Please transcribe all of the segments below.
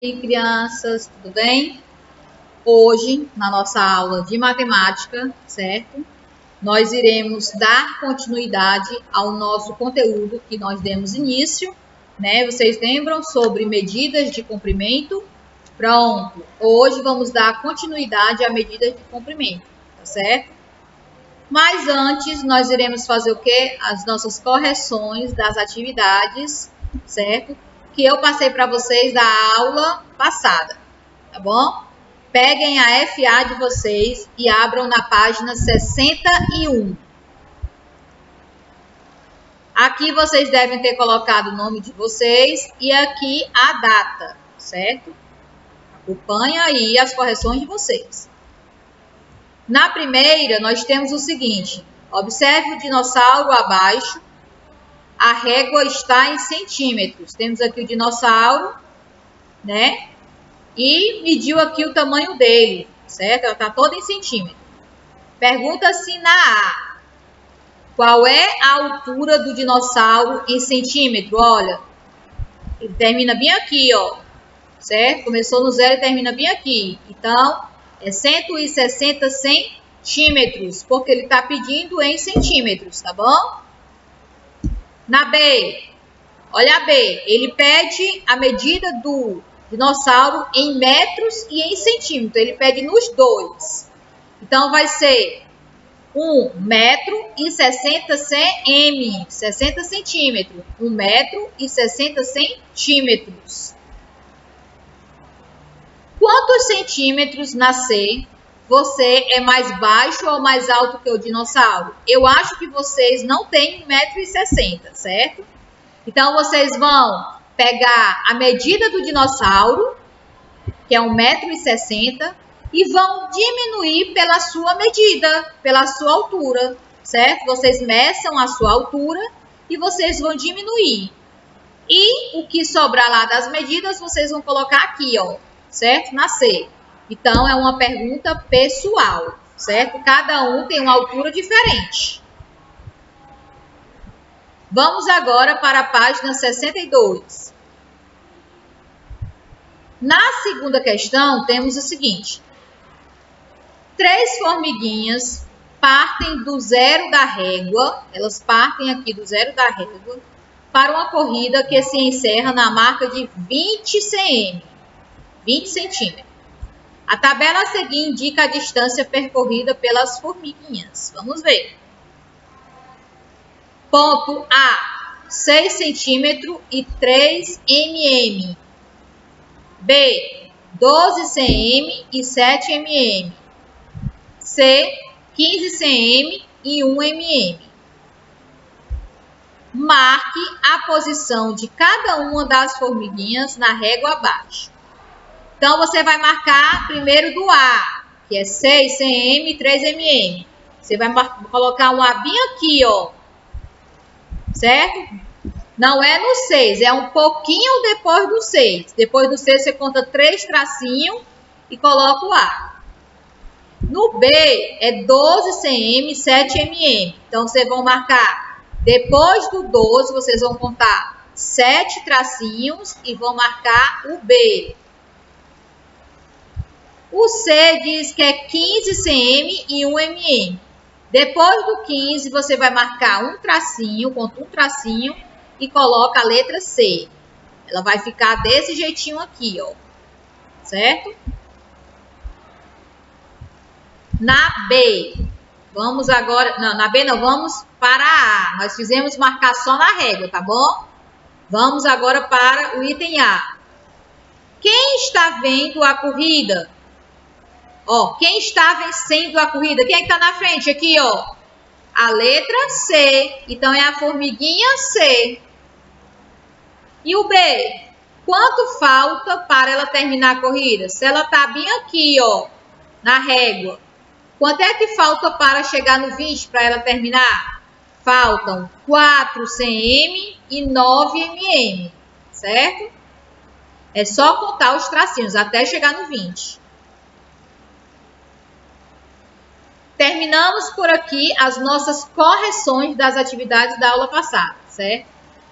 E crianças, tudo bem? Hoje, na nossa aula de matemática, certo? Nós iremos dar continuidade ao nosso conteúdo que nós demos início, né? Vocês lembram sobre medidas de comprimento? Pronto. Hoje vamos dar continuidade à medida de comprimento, tá certo? Mas antes, nós iremos fazer o quê? As nossas correções das atividades, certo? Que eu passei para vocês da aula passada, tá bom? Peguem a FA de vocês e abram na página 61. Aqui vocês devem ter colocado o nome de vocês e aqui a data, certo? Acompanhe aí as correções de vocês. Na primeira, nós temos o seguinte: observe o dinossauro abaixo, a régua está em centímetros. Temos aqui o dinossauro, né? E mediu aqui o tamanho dele, certo? Ela está toda em centímetros. Pergunta-se na A: qual é a altura do dinossauro em centímetro? Olha, ele termina bem aqui, ó, certo? Começou no zero e termina bem aqui. Então, é 160 centímetros, porque ele está pedindo em centímetros, tá bom? Na B, olha a B, ele pede a medida do dinossauro em metros e em centímetros. Ele pede nos dois. Então, vai ser 1 metro e 60 cm, 60 centímetros. 1 metro e 60 centímetros. Quantos centímetros na C você é mais baixo ou mais alto que o dinossauro? Eu acho que vocês não têm 1,60 m, certo? Então, vocês vão pegar a medida do dinossauro, que é 1,60 m, e vão diminuir pela sua medida, pela sua altura, certo? Vocês meçam a sua altura e vocês vão diminuir. E o que sobrar lá das medidas, vocês vão colocar aqui, ó, certo? Na C. Então, é uma pergunta pessoal, certo? Cada um tem uma altura diferente. Vamos agora para a página 62. Na segunda questão, temos o seguinte: 3 formiguinhas partem do zero da régua, elas partem aqui do zero da régua, para uma corrida que se encerra na marca de 20 cm, 20 centímetros. A tabela a seguir indica a distância percorrida pelas formiguinhas. Vamos ver. Ponto A, 6 cm e 3 mm. B, 12 cm e 7 mm. C, 15 cm e 1 mm. Marque a posição de cada uma das formiguinhas na régua abaixo. Então, você vai marcar primeiro do A, que é 6 cm e 3 mm. Você vai colocar um A bem aqui, ó, certo? Não é no 6, é um pouquinho depois do 6. Depois do 6, você conta 3 tracinhos e coloca o A. No B, é 12 cm e 7 mm. Então, vocês vão marcar, depois do 12, vocês vão contar 7 tracinhos e vão marcar o B. O C diz que é 15 cm e 1 mm. Depois do 15, você vai marcar um tracinho, conta um tracinho e coloca a letra C. Ela vai ficar desse jeitinho aqui, ó. Certo? Na B, vamos agora... Não, na B não, vamos para a A. Nós fizemos marcar só na régua, tá bom? Vamos agora para o item A. Quem está vendo a corrida? Ó, quem está vencendo a corrida? Quem é que está na frente? Aqui, ó. A letra C. Então, é a formiguinha C. E o B? Quanto falta para ela terminar a corrida? Se ela está bem aqui, ó, na régua. Quanto é que falta para chegar no 20 para ela terminar? Faltam 4 cm e 9 mm. Certo? É só contar os tracinhos até chegar no 20. Terminamos por aqui as nossas correções das atividades da aula passada, certo?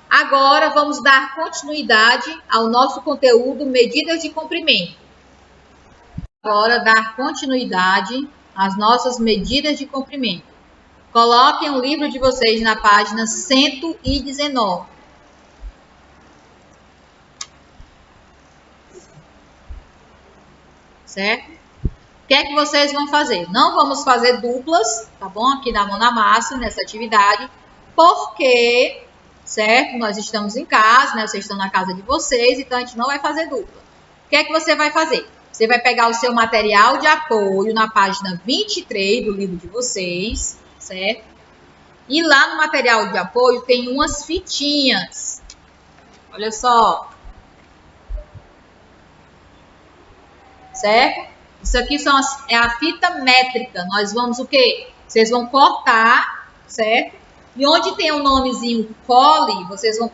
Agora, vamos dar continuidade ao nosso conteúdo medidas de comprimento. Agora, dar continuidade às nossas medidas de comprimento. Coloquem o livro de vocês na página 119. Certo? O que é que vocês vão fazer? Não vamos fazer duplas, tá bom? Aqui na mão na massa, nessa atividade, porque, certo? Nós estamos em casa, né? Vocês estão na casa de vocês, então a gente não vai fazer dupla. O que é que você vai fazer? Você vai pegar o seu material de apoio na página 23 do livro de vocês, certo? E lá no material de apoio tem umas fitinhas. Olha só. Certo? Isso aqui é a fita métrica. Nós vamos o quê? Vocês vão cortar, certo? E onde tem o nomezinho cole, vocês vão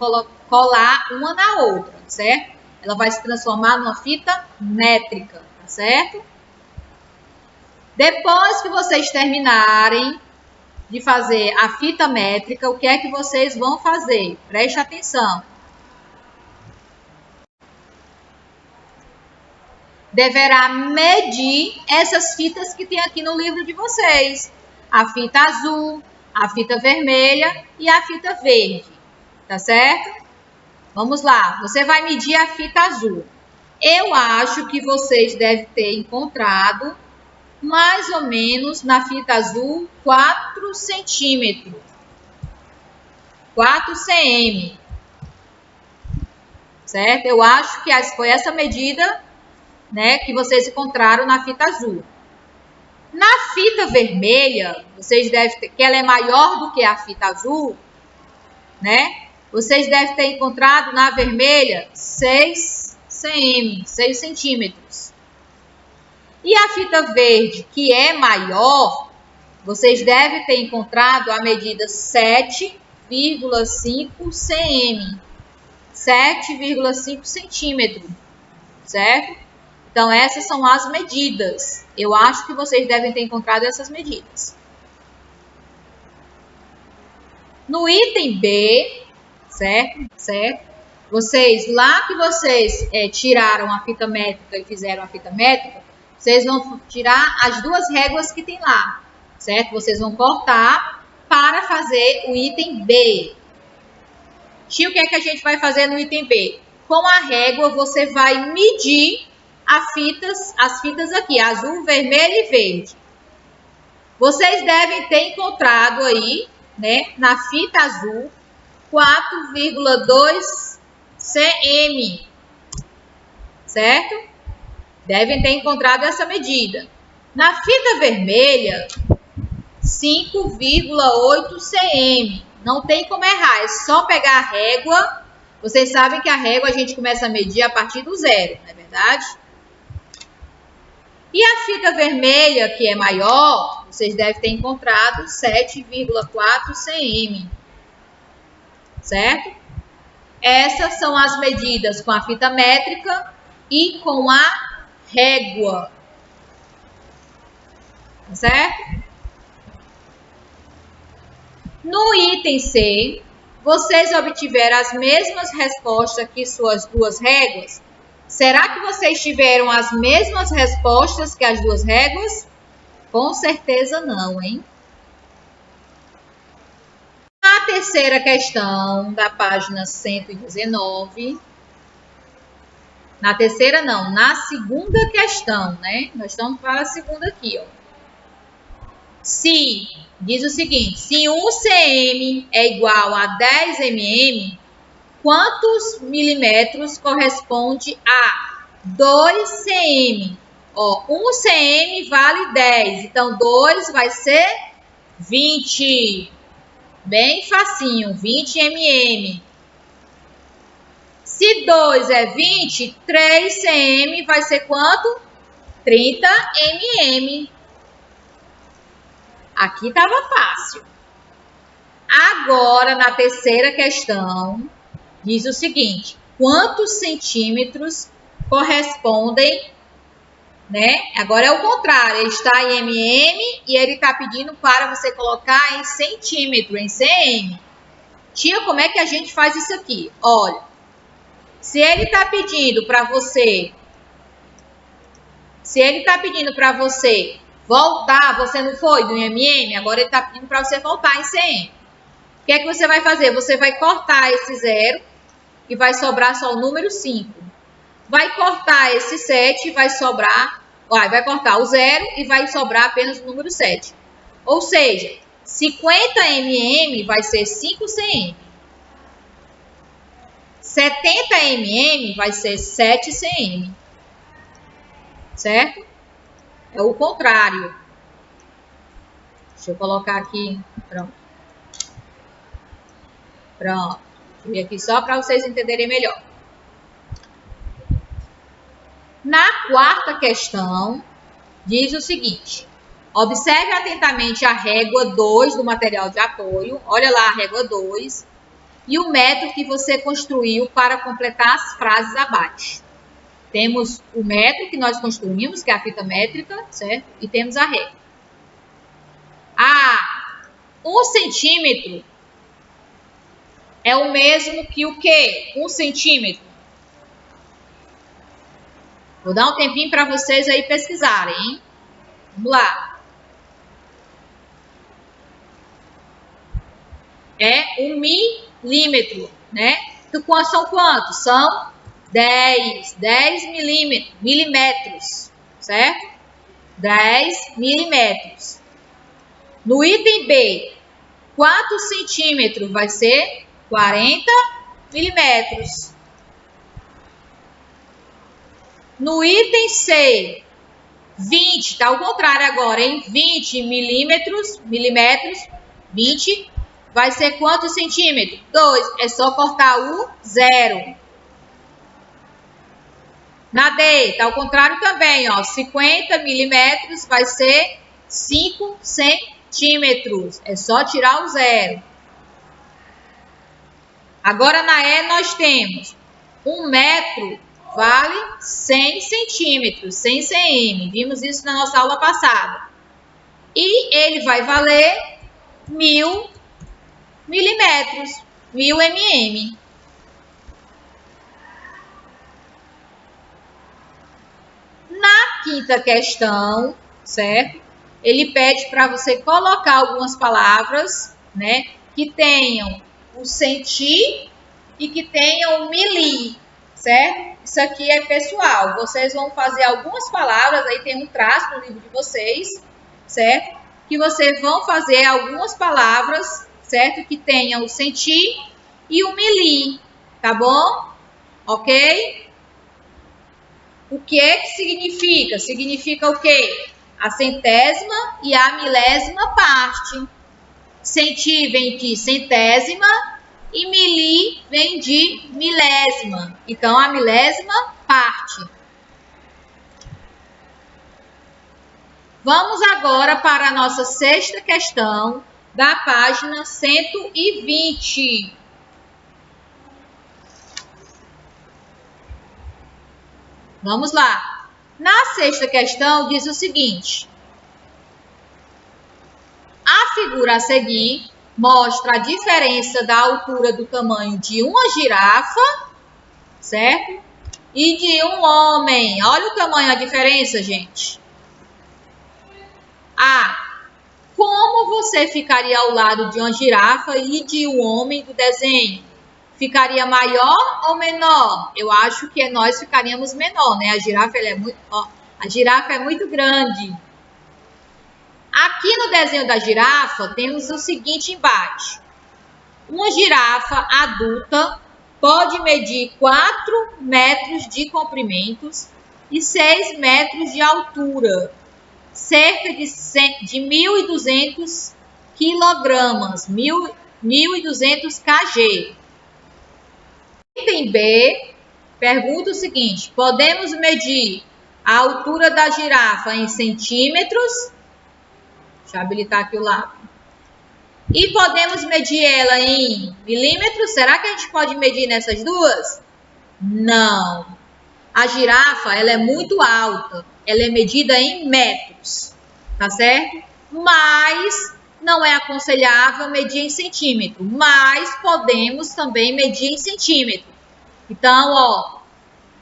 colar uma na outra, certo? Ela vai se transformar numa fita métrica, tá certo? Depois que vocês terminarem de fazer a fita métrica, o que é que vocês vão fazer? Preste atenção. Deverá medir essas fitas que tem aqui no livro de vocês. A fita azul, a fita vermelha e a fita verde. Tá certo? Vamos lá. Você vai medir a fita azul. Eu acho que vocês devem ter encontrado mais ou menos na fita azul 4 centímetros. 4 cm. Certo? Eu acho que foi essa medida, né, que vocês encontraram na fita azul. Na fita vermelha, vocês devem ter, que ela é maior do que a fita azul, né? Vocês devem ter encontrado na vermelha 6 cm, 6 centímetros. E a fita verde, que é maior, vocês devem ter encontrado a medida 7,5 cm, 7,5 centímetros, certo? Então, essas são as medidas. Eu acho que vocês devem ter encontrado essas medidas. No item B, certo? Vocês, lá que vocês tiraram a fita métrica e fizeram a fita métrica, vocês vão tirar as duas réguas que tem lá, certo? Vocês vão cortar para fazer o item B. Tio, o que é que a gente vai fazer no item B? Com a régua, você vai medir as fitas aqui, azul, vermelho e verde. Vocês devem ter encontrado aí, né, na fita azul, 4,2 cm, certo? Devem ter encontrado essa medida. Na fita vermelha, 5,8 cm. Não tem como errar, é só pegar a régua. Vocês sabem que a régua a gente começa a medir a partir do zero, não é verdade? E a fita vermelha, que é maior, vocês devem ter encontrado 7,4 cm, certo? Essas são as medidas com a fita métrica e com a régua, certo? No item C, vocês obtiveram as mesmas respostas que suas duas réguas? Será que vocês tiveram as mesmas respostas que as duas réguas? Com certeza não, hein? Na terceira questão da página 119. Na terceira não, na segunda questão, né? Nós estamos para a segunda aqui, ó. Se, diz o seguinte, se 1 cm é igual a 10 mm, quantos milímetros corresponde a 2 cm? Ó, 1 cm vale 10, então 2 vai ser 20. Bem facinho, 20 mm. Se 2 é 20, 3 cm vai ser quanto? 30 mm. Aqui estava fácil. Agora, na terceira questão, diz o seguinte: quantos centímetros correspondem, né? Agora é o contrário, ele está em mm e ele está pedindo para você colocar em centímetro, em cm. Tia, como é que a gente faz isso aqui? Olha, se ele está pedindo para você, voltar, você não foi do MM, agora ele está pedindo para você voltar em CM. O que é que você vai fazer? Você vai cortar esse 0 e vai sobrar só o número 5. Vai cortar esse 7 e vai sobrar... Vai cortar o 0 e vai sobrar apenas o número 7. Ou seja, 50 mm vai ser 5 cm. 70 mm vai ser 7 cm. Certo? É o contrário. Deixa eu colocar aqui. Pronto. Pronto. Vou aqui só para vocês entenderem melhor. Na quarta questão, diz o seguinte. Observe atentamente a régua 2 do material de apoio. Olha lá a régua 2. E o método que você construiu para completar as frases abaixo. Temos o método que nós construímos, que é a fita métrica, certo? E temos a régua. 1 centímetro é o mesmo que o quê? 1 centímetro. Vou dar um tempinho para vocês aí pesquisarem, hein? Vamos lá. É 1 milímetro, né? Então, são quantos? São 10 milímetros, certo? 10 milímetros. No item B, quantos centímetros vai ser? 40 milímetros. No item C, 20, tá ao contrário agora, hein? 20 milímetros, 20, vai ser quantos centímetros? 2, é só cortar o 0. Na D, tá ao contrário também, ó, 50 milímetros vai ser 5 centímetros, é só tirar o 0. Agora na E nós temos 1 metro vale 100 centímetros, 100 cm. Vimos isso na nossa aula passada. E ele vai valer 1000 milímetros, 1000 mm. Na quinta questão, certo? Ele pede para você colocar algumas palavras, né, que tenham o centi e que tenham o mili, certo? Isso aqui é pessoal. Vocês vão fazer algumas palavras, aí tem um traço no livro de vocês, certo? Que vocês vão fazer algumas palavras, certo? Que tenham o centi e o mili, tá bom? Ok? O que é que significa? Significa o quê? A centésima e a milésima parte. Centi vem de centésima e mili vem de milésima. Então, a milésima parte. Vamos agora para a nossa sexta questão da página 120. Vamos lá. Na sexta questão diz o seguinte. A figura a seguir mostra a diferença da altura do tamanho de uma girafa, certo? E de um homem. Olha o tamanho, a diferença, gente. Como você ficaria ao lado de uma girafa e de um homem do desenho? Ficaria maior ou menor? Eu acho que nós ficaríamos menor, né? A girafa, a girafa é muito grande. Aqui no desenho da girafa, temos o seguinte embate. Uma girafa adulta pode medir 4 metros de comprimento e 6 metros de altura, cerca de 1.200 quilogramas, 1.200 kg. Item B, pergunta o seguinte, podemos medir a altura da girafa em centímetros? Deixa eu habilitar aqui o lápis. E podemos medir ela em milímetros? Será que a gente pode medir nessas duas? Não. A girafa, ela é muito alta. Ela é medida em metros, tá certo? Mas não é aconselhável medir em centímetro, mas podemos também medir em centímetro. Então, ó,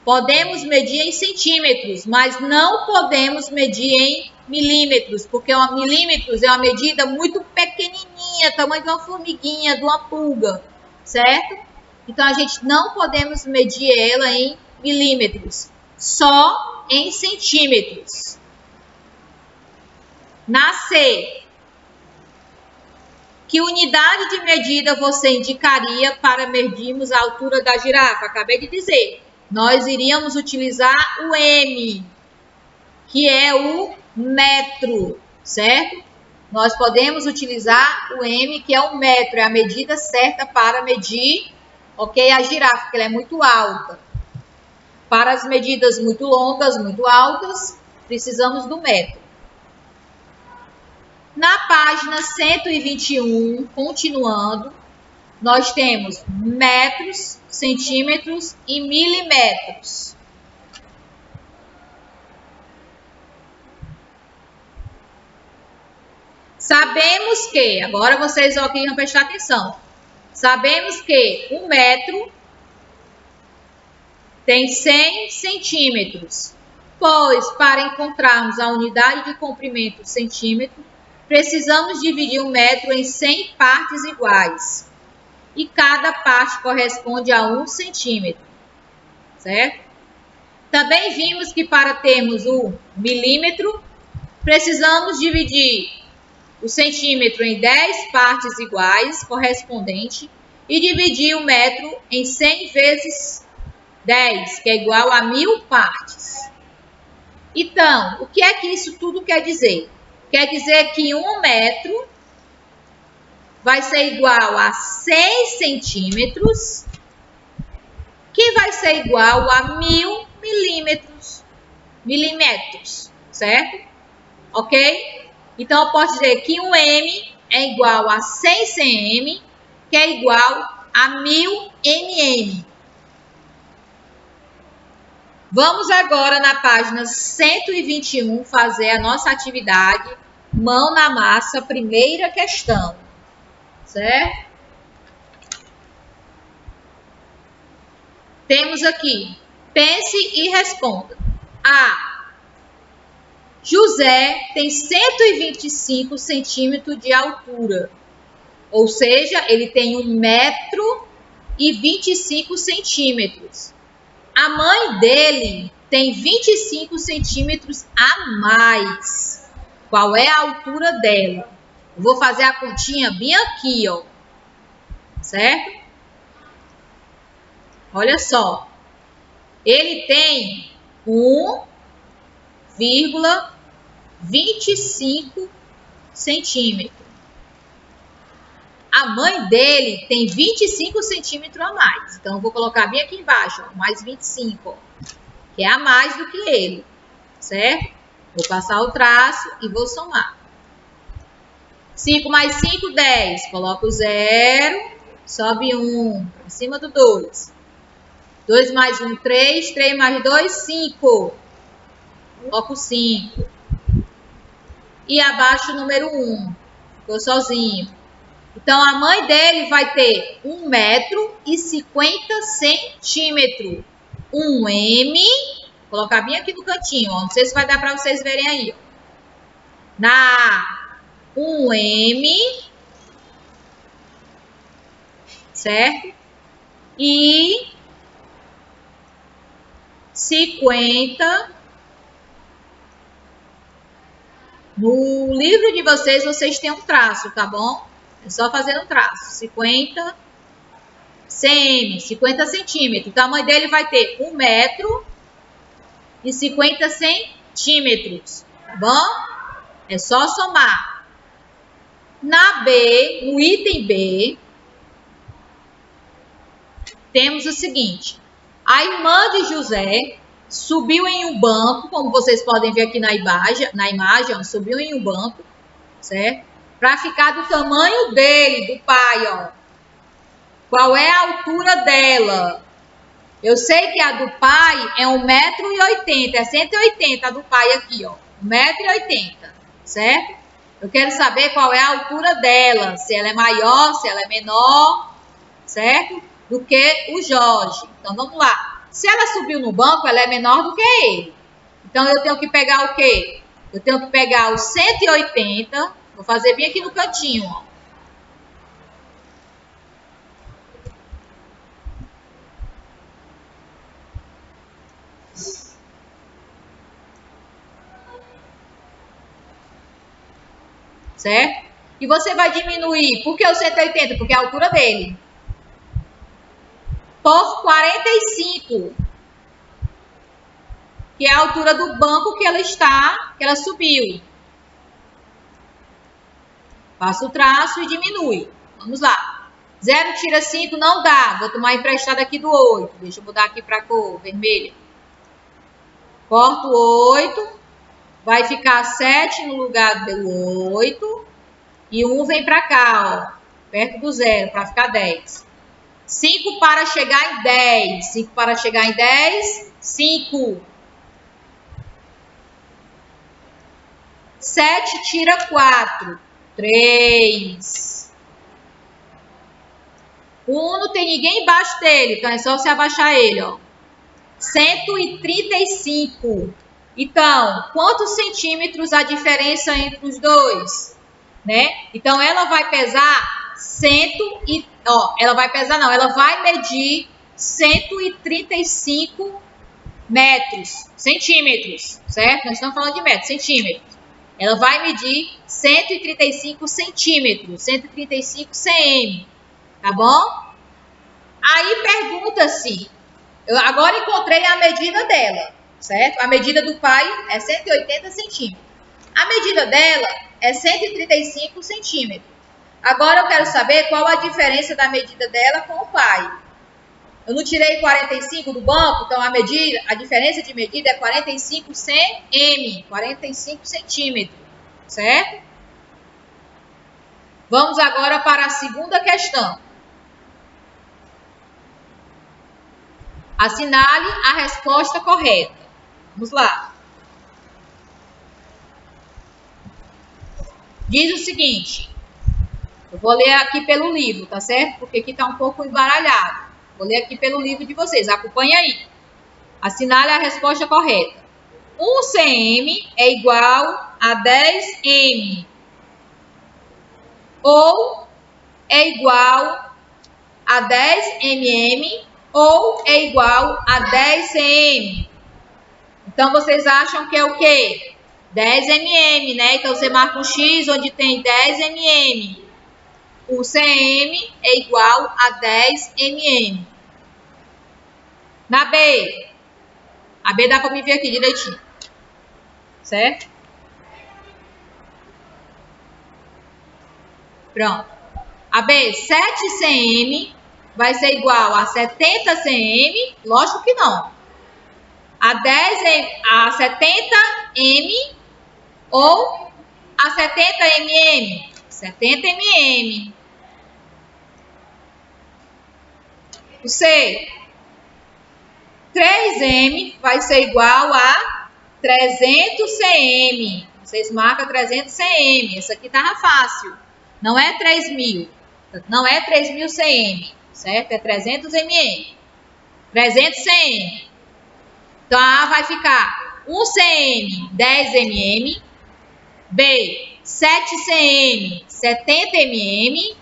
podemos medir em centímetros, mas não podemos medir em milímetros, porque milímetros é uma medida muito pequenininha, tamanho de uma formiguinha, de uma pulga, certo? Então, a gente não podemos medir ela em milímetros, só em centímetros. Na C, que unidade de medida você indicaria para medirmos a altura da girafa? Acabei de dizer. Nós iríamos utilizar o M, que é o metro, certo? Nós podemos utilizar o M, que é o metro, é a medida certa para medir, ok, a girafa, porque ela é muito alta. Para as medidas muito longas, muito altas, precisamos do metro. Na página 121, continuando, nós temos metros, centímetros e milímetros. Sabemos que, agora vocês aqui vão prestar atenção, sabemos que um metro tem 100 centímetros, pois para encontrarmos a unidade de comprimento centímetro, precisamos dividir um metro em 100 partes iguais. E cada parte corresponde a 1 centímetro, certo? Também vimos que para termos o milímetro, precisamos dividir o centímetro em 10 partes iguais, correspondente, e dividir o metro em 100 vezes 10, que é igual a 1000 partes. Então, o que é que isso tudo quer dizer? Quer dizer que 1 metro vai ser igual a 100 centímetros, que vai ser igual a 1000 milímetros, certo? Ok? Então, eu posso dizer que um M é igual a 100 cm, que é igual a 1000 mm. Vamos agora na página 121 fazer a nossa atividade mão na massa, primeira questão, certo? Temos aqui, pense e responda. A. José tem 125 centímetros de altura, ou seja, ele tem 1 metro e 25 centímetros. A mãe dele tem 25 centímetros a mais. Qual é a altura dela? Eu vou fazer a continha bem aqui, ó. Certo? Olha só. Ele tem 1,25 centímetros. A mãe dele tem 25 centímetros a mais. Então, eu vou colocar bem aqui embaixo, ó, mais 25, ó, que é a mais do que ele, certo? Vou passar o traço e vou somar. 5 mais 5, 10. Coloco o 0, sobe 1, para cima do 2. 2 mais 1, 3. 3 mais 2, 5. Coloco 5. E abaixo o número 1. Ficou sozinho. Então, a mãe dele vai ter 1 metro e 50 centímetros. 1 M. Vou colocar bem aqui no cantinho, ó. Não sei se vai dar para vocês verem aí, ó. Na 1 M. Certo? E 50. No livro de vocês têm um traço, tá bom? É só fazer um traço. 50 cm, 50 centímetros. O tamanho dele vai ter 1 metro e 50 centímetros, tá bom? É só somar. Na B, no item B, temos o seguinte. A irmã de José subiu em um banco, como vocês podem ver aqui na imagem, ó, subiu em um banco, certo? Para ficar do tamanho dele, do pai, ó. Qual é a altura dela? Eu sei que a do pai é 1,80 m, é 180, a do pai aqui, ó. 1,80 m, certo? Eu quero saber qual é a altura dela, se ela é maior, se ela é menor, certo? Do que o Jorge. Então, vamos lá. Se ela subiu no banco, ela é menor do que ele. Então, eu tenho que pegar o quê? Eu tenho que pegar os 180, vou fazer bem aqui no cantinho, ó. Certo? E você vai diminuir, por que o 180? Porque é a altura dele. Por 45, que é a altura do banco que ela está, que ela subiu. Passa o traço e diminui. Vamos lá. 0 tira 5, não dá. Vou tomar emprestado aqui do 8. Deixa eu mudar aqui para a cor vermelha. Corto o 8. Vai ficar 7 no lugar do 8. E 1 vem para cá, ó. Perto do 0, para ficar 10. 5 para chegar em 10. 5 para chegar em 10. 5. 7 tira 4. 3. O 1 não tem ninguém embaixo dele, então é só você abaixar ele, ó. 135. Então, quantos centímetros a diferença entre os dois? Né? Então, ela vai pesar ela vai pesar não, ela vai medir 135 centímetros, certo? Nós estamos falando de metros, centímetros. Ela vai medir 135 centímetros, 135 cm, tá bom? Aí pergunta-se, eu agora encontrei a medida dela, certo? A medida do pai é 180 centímetros. A medida dela é 135 centímetros. Agora eu quero saber qual a diferença da medida dela com o pai. Eu não tirei 45 do banco, então a diferença de medida é 45 cm, 45 centímetros, certo? Vamos agora para a segunda questão. Assinale a resposta correta. Vamos lá. Diz o seguinte, eu vou ler aqui pelo livro, tá certo? Porque aqui está um pouco embaralhado. Vou ler aqui pelo livro de vocês, acompanha aí. Assinale a resposta correta. 1 cm é igual a 10 m. Ou é igual a 10 mm ou é igual a 10 cm. Então, vocês acham que é o quê? 10 mm, né? Então, você marca um X onde tem 10 mm. O cm é igual a 10 mm. Na B. A B dá para me ver aqui direitinho. Certo? Pronto. A B, 7 cm vai ser igual a 70 cm? Lógico que não. A 70 m ou a 70 mm? 70 mm. O C, 3m vai ser igual a 300 cm. Vocês marcam 300 cm. Isso aqui tava fácil. Não é 3.000. Não é 3.000 cm. Certo? É 300 mm. 300 cm. Então, a A vai ficar 1 cm, 10 mm. B, 7 cm, 70 mm.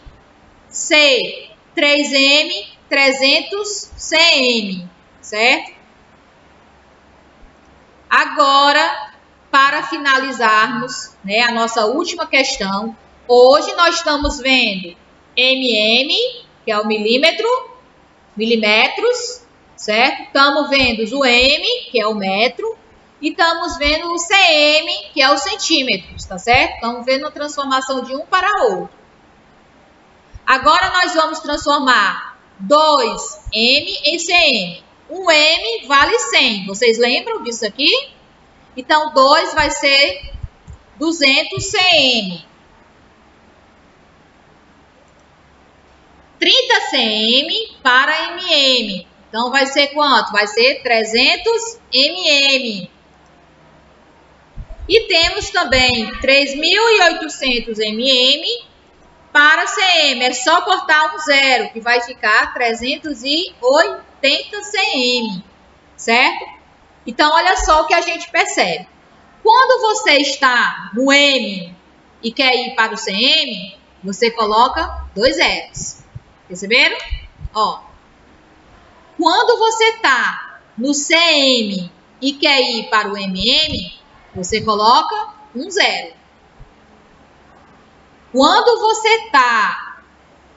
C, 3m, 300 cm. Certo? Agora, para finalizarmos, né, a nossa última questão, hoje nós estamos vendo mm, que é o milímetros, certo? Estamos vendo o m, que é o metro, e estamos vendo o cm, que é os centímetros, tá certo? Estamos vendo a transformação de um para outro. Agora nós vamos transformar 2m em cm. 1m vale 100. Vocês lembram disso aqui? Então, 2 vai ser 200 cm. 30 cm para mm. Então, vai ser quanto? Vai ser 300 mm. E temos também 3.800 mm para cm. É só cortar um zero, que vai ficar 380 cm, certo? Então, olha só o que a gente percebe. Quando você está no M e quer ir para o cm, você coloca 2 zeros. Perceberam? Ó. Quando você está no cm e quer ir para o mm, você coloca um zero. Quando você está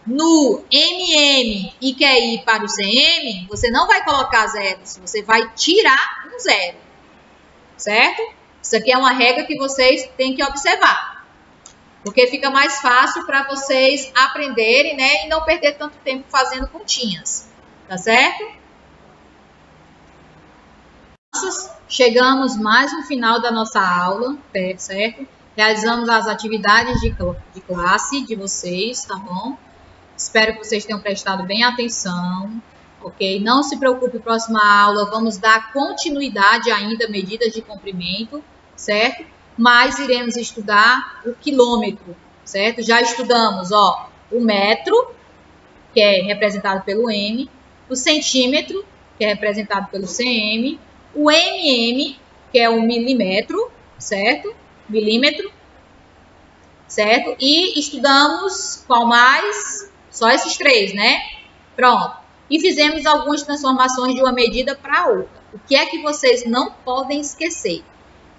no mm e quer ir para o cm, você não vai colocar zeros, você vai tirar um zero, certo? Isso aqui é uma regra que vocês têm que observar, porque fica mais fácil para vocês aprenderem, né, e não perder tanto tempo fazendo continhas, tá certo? Chegamos mais no final da nossa aula, certo? Realizamos as atividades de classe de vocês, tá bom? Espero que vocês tenham prestado bem atenção, ok? Não se preocupe, próxima aula vamos dar continuidade ainda a medidas de comprimento, certo? Mas iremos estudar o quilômetro, certo? Já estudamos, ó, o metro, que é representado pelo M, o centímetro, que é representado pelo cm, o mm, que é o milímetro, certo? Milímetro, certo? E estudamos qual mais? Só esses três, né? Pronto. E fizemos algumas transformações de uma medida para outra. O que é que vocês não podem esquecer?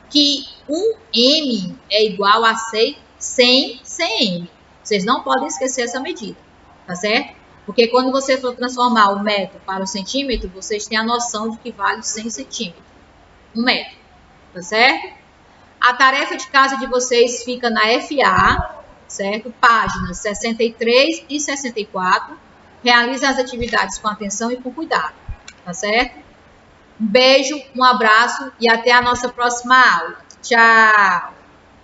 Que um m é igual a 100 cm. Vocês não podem esquecer essa medida, tá certo? Porque quando você for transformar o metro para o centímetro, vocês têm a noção de que vale 100 centímetros. Um metro, tá certo? A tarefa de casa de vocês fica na FA, certo? Páginas 63 e 64. Realize as atividades com atenção e com cuidado, tá certo? Um beijo, um abraço e até a nossa próxima aula. Tchau!